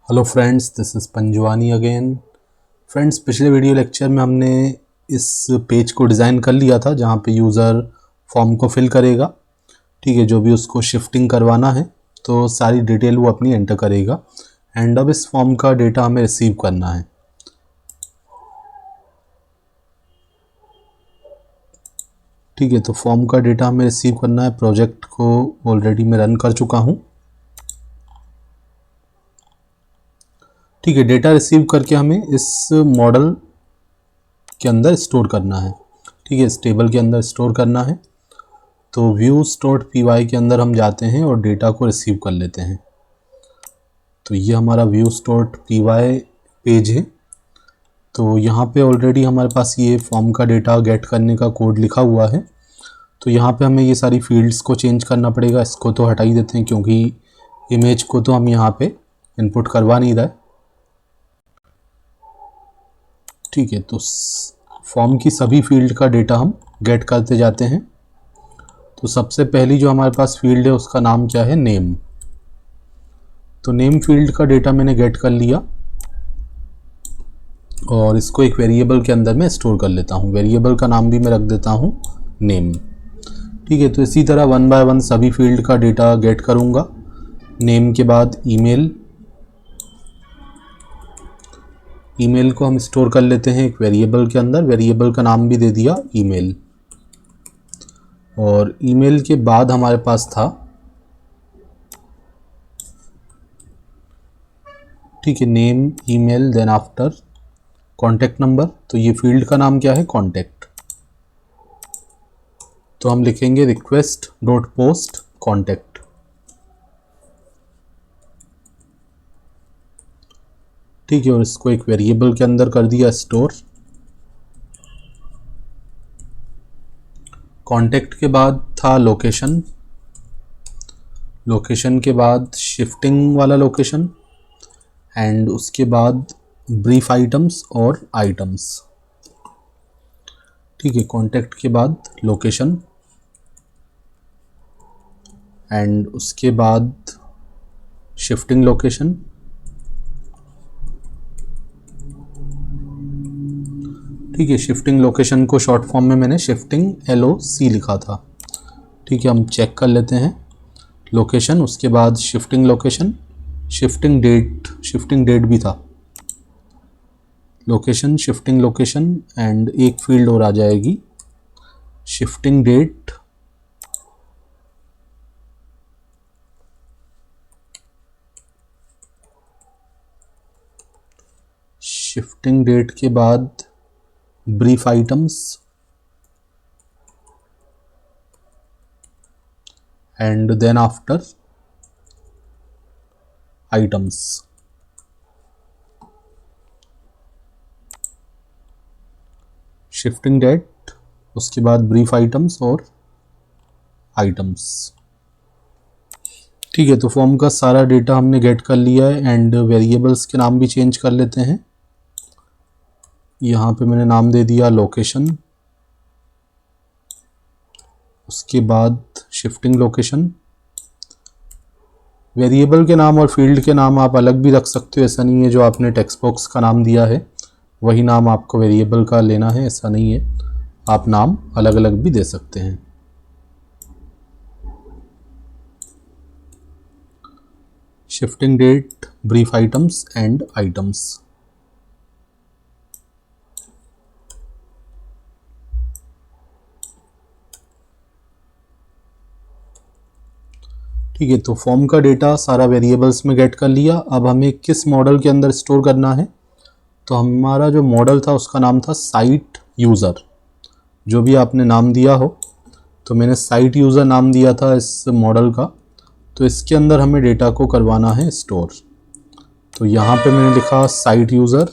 Hello friends, this is Panjwani again. Friends, पिछले video lecture में हमने इस पेज को डिज़ाइन कर लिया था जहाँ पे यूज़र फॉर्म को फिल करेगा। ठीक है, जो भी उसको शिफ्टिंग करवाना है तो सारी डिटेल वो अपनी एंटर करेगा। एंड अब इस फॉर्म का डेटा हमें रिसीव करना है। ठीक है, तो फॉर्म का डेटा हमें रिसीव करना है। प्रोजेक्ट को ऑलरेडी मैं रन कर चुका हूँ। ठीक है, डेटा रिसीव करके हमें इस मॉडल के अंदर स्टोर करना है। ठीक है, इस टेबल के अंदर स्टोर करना है। तो व्यूज डॉट पी वाई के अंदर हम जाते हैं और डेटा को रिसीव कर लेते हैं। तो ये हमारा views dot P Y page है। तो यहाँ पे ऑलरेडी हमारे पास ये फॉर्म का डेटा गेट करने का कोड लिखा हुआ है। तो यहाँ पे हमें ये सारी फील्ड्स को चेंज करना पड़ेगा। इसको तो हटा ही देते हैं क्योंकि इमेज को तो हम यहाँ पे इनपुट करवा नहीं रहे। ठीक है, तो फॉर्म की सभी फील्ड का डेटा हम गेट करते जाते हैं। तो सबसे पहली जो हमारे पास फील्ड है उसका नाम क्या है? नेम। तो नेम फील्ड का डेटा मैंने गेट कर लिया और इसको एक वेरिएबल के अंदर मैं स्टोर कर लेता हूँ। वेरिएबल का नाम भी मैं रख देता हूँ नेम। ठीक है, तो इसी तरह वन बाय वन सभी फील्ड का डेटा गेट करूँगा। नेम के बाद ईमेल। ईमेल को हम स्टोर कर लेते हैं एक वेरिएबल के अंदर। वेरिएबल का नाम भी दे दिया ईमेल। और ईमेल के बाद हमारे पास था, ठीक है, name, email, then after contact number. तो ये फील्ड का नाम क्या है? कॉन्टैक्ट। तो हम लिखेंगे रिक्वेस्ट डॉट पोस्ट कॉन्टैक्ट। ठीक है, और इसको एक वेरिएबल के अंदर कर दिया स्टोर। कॉन्टैक्ट के बाद था लोकेशन। लोकेशन के बाद शिफ्टिंग वाला लोकेशन। एंड उसके बाद ब्रीफ आइटम्स और आइटम्स। ठीक है, कॉन्टैक्ट के बाद लोकेशन एंड उसके बाद शिफ्टिंग लोकेशन। ठीक है, शिफ्टिंग लोकेशन को शॉर्ट फॉर्म में मैंने शिफ्टिंग LOC लिखा था। ठीक है, हम चेक कर लेते हैं। लोकेशन, उसके बाद शिफ्टिंग लोकेशन, शिफ्टिंग डेट भी था। लोकेशन, शिफ्टिंग लोकेशन एंड एक फील्ड और आ जाएगी शिफ्टिंग डेट। शिफ्टिंग डेट के बाद brief items and then after items. Shifting date, उसके बाद ब्रीफ आइटम्स और आइटम्स। ठीक है, तो फॉर्म का सारा डेटा हमने गेट कर लिया है एंड वेरिएबल्स के नाम भी चेंज कर लेते हैं। यहाँ पे मैंने नाम दे दिया लोकेशन, उसके बाद शिफ्टिंग लोकेशन। वेरिएबल के नाम और फील्ड के नाम आप अलग भी रख सकते हो, ऐसा नहीं है जो आपने टेक्स्ट बॉक्स का नाम दिया है वही नाम आपको वेरिएबल का लेना है, ऐसा नहीं है। आप नाम अलग अलग भी दे सकते हैं। Shifting date, brief items and items. ठीक है, तो फॉर्म का डेटा सारा वेरिएबल्स में गेट कर लिया। अब हमें किस मॉडल के अंदर स्टोर करना है? तो हमारा जो मॉडल था उसका नाम था साइट यूज़र। जो भी आपने नाम दिया हो, तो मैंने साइट यूज़र नाम दिया था इस मॉडल का। तो इसके अंदर हमें डेटा को करवाना है स्टोर। तो यहाँ पे मैंने लिखा site user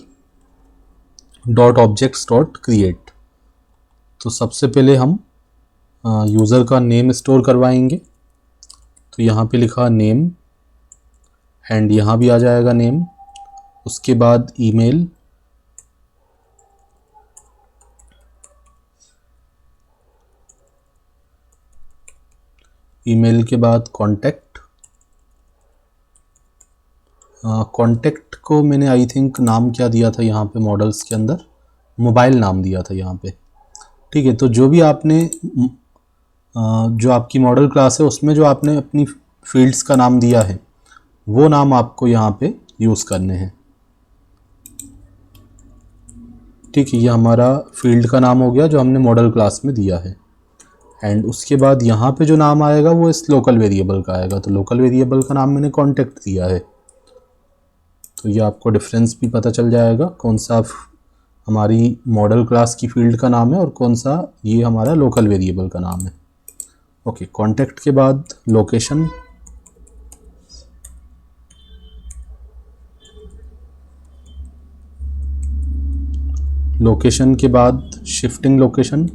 dot objects dot create. तो सबसे पहले हम यूज़र का नेम स्टोर करवाएंगे। तो यहाँ पे लिखा नेम एंड यहाँ भी आ जाएगा नेम। उसके बाद ईमेल, ईमेल के बाद कॉन्टैक्ट कॉन्टैक्ट को मैंने आई थिंक नाम क्या दिया था यहाँ पे मॉडल्स के अंदर, मोबाइल नाम दिया था यहाँ पे। ठीक है, तो जो भी आपने जो आपकी मॉडल क्लास है उसमें जो आपने अपनी फील्ड्स का नाम दिया है वो नाम आपको यहाँ पे यूज़ करने हैं। ठीक है, ये हमारा फील्ड का नाम हो गया जो हमने मॉडल क्लास में दिया है। एंड उसके बाद यहाँ पे जो नाम आएगा वो इस लोकल वेरिएबल का आएगा। तो लोकल वेरिएबल का नाम मैंने कॉन्टैक्ट दिया है, तो ये आपको डिफरेंस भी पता चल जाएगा कौन सा हमारी मॉडल क्लास की फील्ड का नाम है और कौन सा ये हमारा लोकल वेरिएबल का नाम है। ओके, कॉन्टैक्ट के बाद लोकेशन, लोकेशन के बाद shifting location,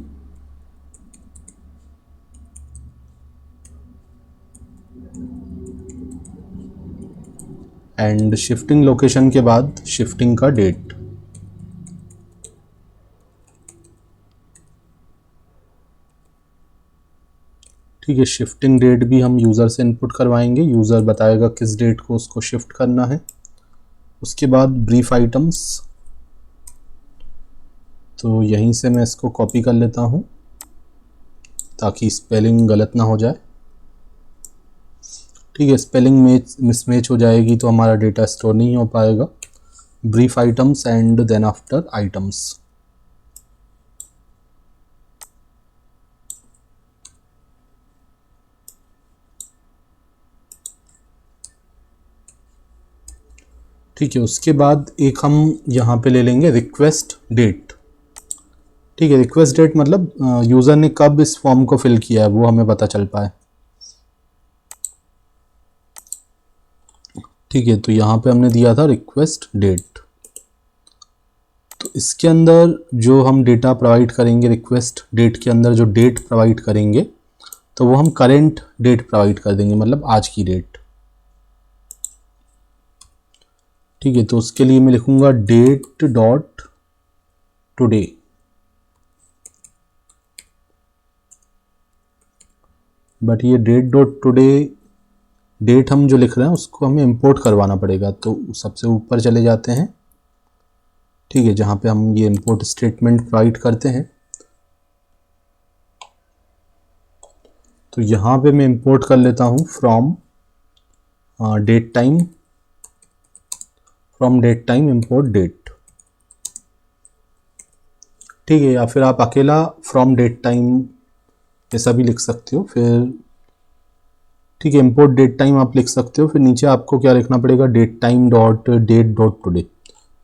and shifting location के बाद शिफ्टिंग का डेट। ठीक है, शिफ्टिंग डेट भी हम यूज़र से इनपुट करवाएंगे, यूज़र बताएगा किस डेट को उसको शिफ्ट करना है। उसके बाद ब्रीफ आइटम्स, तो यहीं से मैं इसको कॉपी कर लेता हूँ ताकि स्पेलिंग गलत ना हो जाए। ठीक है, स्पेलिंग मिसमैच हो जाएगी तो हमारा डेटा स्टोर नहीं हो पाएगा। Brief items and then after items. ठीक है, उसके बाद एक हम यहाँ पे ले लेंगे रिक्वेस्ट डेट। ठीक है, रिक्वेस्ट डेट मतलब यूज़र ने कब इस फॉर्म को फिल किया है वो हमें पता चल पाए। ठीक है, तो यहाँ पे हमने दिया था रिक्वेस्ट डेट। तो इसके अंदर जो हम डेटा प्रोवाइड करेंगे, रिक्वेस्ट डेट के अंदर जो डेट प्रोवाइड करेंगे तो वो हम करेंट डेट प्रोवाइड कर देंगे, मतलब आज की डेट। ठीक है, तो उसके लिए मैं लिखूंगा डेट डॉट टुडे। बट ये डेट डॉट टुडे, डेट हम जो लिख रहे हैं उसको हमें इंपोर्ट करवाना पड़ेगा, तो सबसे ऊपर चले जाते हैं। ठीक है, जहाँ पे हम ये इंपोर्ट स्टेटमेंट प्रोवाइड करते हैं, तो यहाँ पे मैं इंपोर्ट कर लेता हूँ from date time, from date time import date. ठीक है, या फिर आप अकेला फ्रॉम डेट टाइम ऐसा भी लिख सकते हो। फिर ठीक है, इंपोर्ट डेट टाइम आप लिख सकते हो, फिर नीचे आपको क्या लिखना पड़ेगा, date time dot date dot today.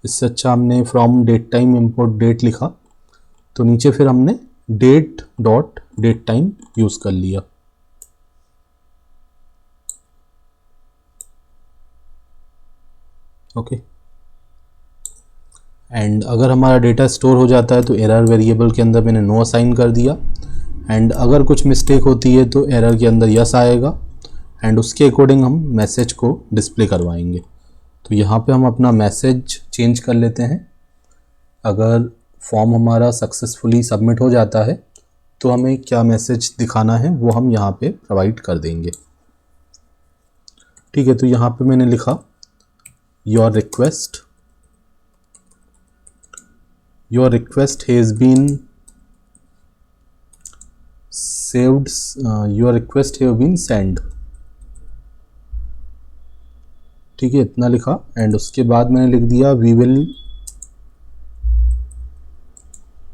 इससे अच्छा हमने from date time import date लिखा, तो नीचे फिर हमने date dot date time use कर लिया। ओके, एंड अगर हमारा डेटा स्टोर हो जाता है तो एरर वेरिएबल के अंदर मैंने नो असाइन कर दिया, एंड अगर कुछ मिस्टेक होती है तो एरर के अंदर यस आएगा, एंड उसके अकॉर्डिंग हम मैसेज को डिस्प्ले करवाएंगे। तो यहाँ पे हम अपना मैसेज चेंज कर लेते हैं। अगर फॉर्म हमारा सक्सेसफुली सबमिट हो जाता है तो हमें क्या मैसेज दिखाना है वो हम यहाँ पे प्रोवाइड कर देंगे। ठीक है, तो यहाँ पे मैंने लिखा your request has been saved, your request have been send. ठीक है, इतना लिखा, एंड उसके बाद मैंने लिख दिया we will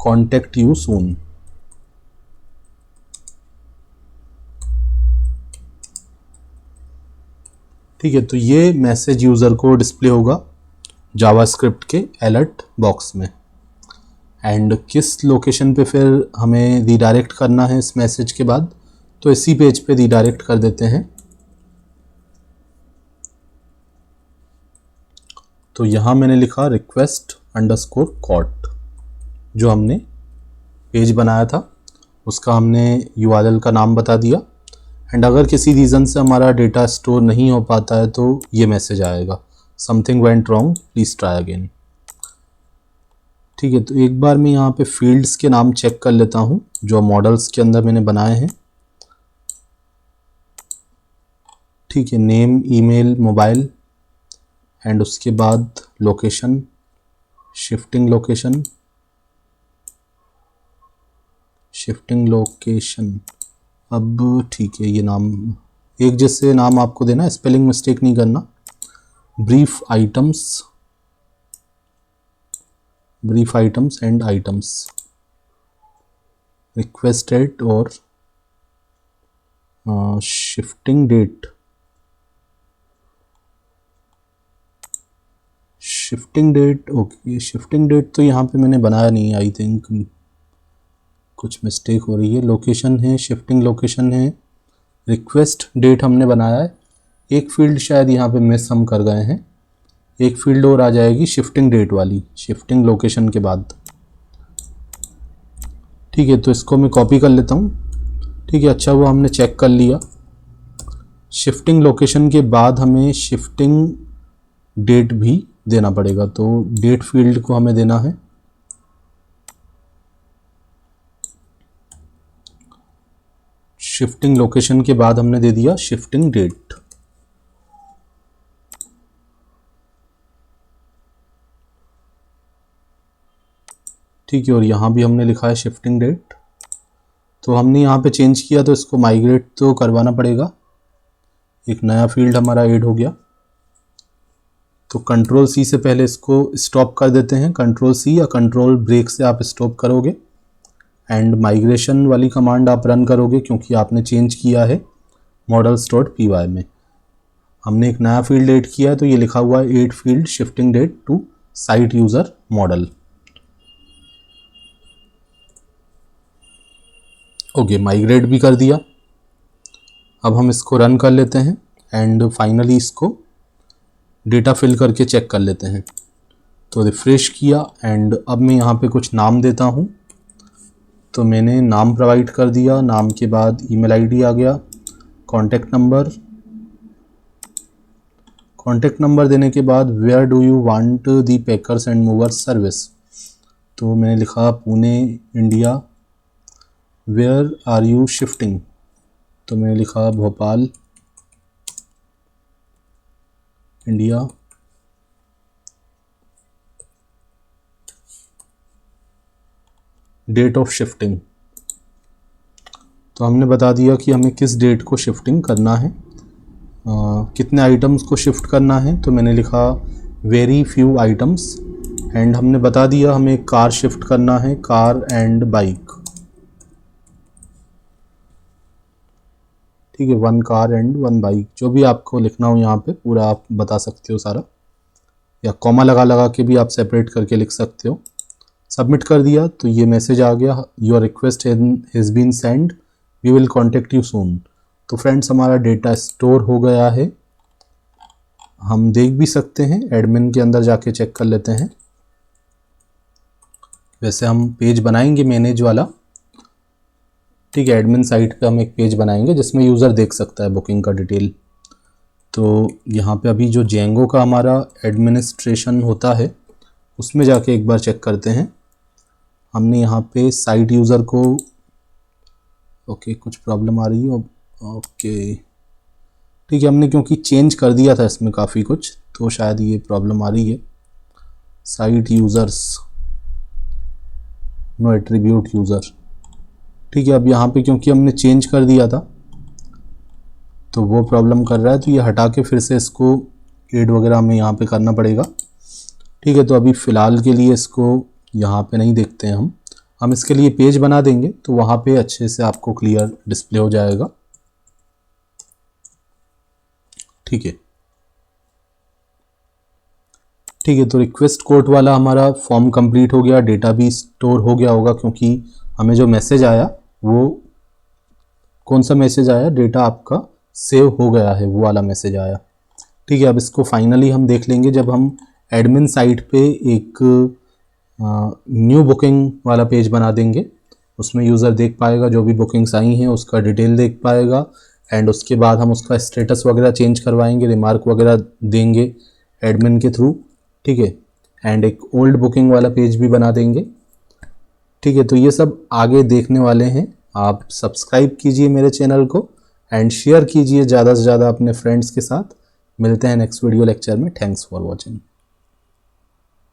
contact you soon. ठीक है, तो ये मैसेज यूज़र को डिस्प्ले होगा जावास्क्रिप्ट के अलर्ट बॉक्स में। एंड किस लोकेशन पे फिर हमें रीडायरेक्ट करना है इस मैसेज के बाद, तो इसी पेज पे रीडायरेक्ट कर देते हैं। तो यहाँ मैंने लिखा रिक्वेस्ट अंडरस्कोर कॉट, जो हमने पेज बनाया था उसका हमने URL का नाम बता दिया। एंड अगर किसी रीज़न से हमारा डेटा स्टोर नहीं हो पाता है तो ये मैसेज आएगा, something went wrong please try again. ठीक है, तो एक बार मैं यहाँ पे फील्ड्स के नाम चेक कर लेता हूँ जो मॉडल्स के अंदर मैंने बनाए हैं। ठीक है, नेम, ईमेल, मोबाइल, एंड उसके बाद location, shifting location, shifting location. अब ठीक है, ये नाम एक जैसे नाम आपको देना, स्पेलिंग मिस्टेक नहीं करना। Brief items, brief items and items, request date और shifting date. Shifting date, okay, shifting date तो यहाँ पे मैंने बनाया नहीं है, आई थिंक कुछ मिस्टेक हो रही है। लोकेशन है, शिफ्टिंग लोकेशन है, रिक्वेस्ट डेट हमने बनाया है। एक फील्ड शायद यहाँ पे मिस हम कर गए हैं, एक फील्ड और आ जाएगी शिफ्टिंग डेट वाली, शिफ्टिंग लोकेशन के बाद। ठीक है, तो इसको मैं कॉपी कर लेता हूँ। ठीक है, अच्छा हुआ हमने चेक कर लिया। शिफ्टिंग लोकेशन के बाद हमें शिफ्टिंग डेट भी देना पड़ेगा, तो डेट फील्ड को हमें देना है शिफ्टिंग लोकेशन के बाद हमने दे दिया शिफ्टिंग डेट। ठीक है, और यहाँ भी हमने लिखा है शिफ्टिंग डेट। तो हमने यहाँ पे चेंज किया तो इसको माइग्रेट तो करवाना पड़ेगा। एक नया फील्ड हमारा ऐड हो गया, तो कंट्रोल सी से पहले इसको स्टॉप कर देते हैं। कंट्रोल सी या कंट्रोल ब्रेक से आप स्टॉप करोगे एंड माइग्रेशन वाली कमांड आप रन करोगे, क्योंकि आपने चेंज किया है models.py में। हमने एक नया फील्ड ऐड किया है, तो ये लिखा हुआ है add field shifting date to site user model. Okay, migrate भी कर दिया। अब हम इसको रन कर लेते हैं एंड फाइनली इसको डेटा फिल करके चेक कर लेते हैं। तो रिफ्रेश किया एंड अब मैं यहाँ पे कुछ नाम देता हूँ। तो मैंने नाम प्रोवाइड कर दिया, नाम के बाद ईमेल आईडी आ गया, कॉन्टैक्ट नंबर देने के बाद where do you want the packers and movers service. तो मैंने लिखा Pune India. Where are you shifting, तो मैंने लिखा Bhopal India. Date of shifting, तो हमने बता दिया कि हमें किस डेट को शिफ्टिंग करना है, कितने आइटम्स को शिफ्ट करना है। तो मैंने लिखा वेरी फ्यू आइटम्स एंड हमने बता दिया हमें कार शिफ्ट करना है, कार एंड बाइक। ठीक है, 1 कार एंड 1 बाइक, जो भी आपको लिखना हो यहाँ पे पूरा आप बता सकते हो सारा, या कॉमा लगा के भी आप सेपरेट करके लिख सकते हो। सबमिट कर दिया तो ये मैसेज आ गया, your request has been send, we will contact you soon. तो फ्रेंड्स, हमारा डेटा स्टोर हो गया है। हम देख भी सकते हैं, एडमिन के अंदर जाके चेक कर लेते हैं। वैसे हम पेज बनाएंगे मैनेज वाला। ठीक है, एडमिन साइट पे हम एक पेज बनाएंगे जिसमें यूज़र देख सकता है बुकिंग का डिटेल। तो यहाँ पे अभी जो जेंगो का हमारा एडमिनिस्ट्रेशन होता है उसमें जाके एक बार चेक करते हैं। हमने यहाँ पे साइट यूज़र को, ओके कुछ प्रॉब्लम आ रही है, ओके ठीक है, हमने क्योंकि चेंज कर दिया था इसमें काफ़ी कुछ, तो शायद ये प्रॉब्लम आ रही है। Site users, no attribute user. ठीक है, अब यहाँ पे क्योंकि हमने चेंज कर दिया था तो वो प्रॉब्लम कर रहा है, तो ये हटा के फिर से इसको ऐड वगैरह हमें यहाँ पे करना पड़ेगा। ठीक है, तो अभी फ़िलहाल के लिए इसको यहाँ पे नहीं देखते हैं हम इसके लिए पेज बना देंगे, तो वहाँ पे अच्छे से आपको क्लियर डिस्प्ले हो जाएगा। ठीक है, ठीक है, तो रिक्वेस्ट कोड वाला हमारा फॉर्म कंप्लीट हो गया, डेटा भी स्टोर हो गया होगा, क्योंकि हमें जो मैसेज आया वो कौन सा मैसेज आया, डेटा आपका सेव हो गया है वो वाला मैसेज आया। ठीक है, अब इसको फाइनली हम देख लेंगे जब हम एडमिन साइट पे एक न्यू बुकिंग वाला पेज बना देंगे। उसमें यूज़र देख पाएगा जो भी बुकिंग्स आई हैं, उसका डिटेल देख पाएगा एंड उसके बाद हम उसका स्टेटस वगैरह चेंज करवाएंगे, रिमार्क वगैरह देंगे एडमिन के थ्रू। ठीक है, एंड एक ओल्ड बुकिंग वाला पेज भी बना देंगे। ठीक है, तो ये सब आगे देखने वाले हैं। आप सब्सक्राइब कीजिए मेरे चैनल को एंड शेयर कीजिए ज़्यादा से ज़्यादा अपने फ्रेंड्स के साथ। मिलते हैं नेक्स्ट वीडियो लेक्चर में। Thanks for watching.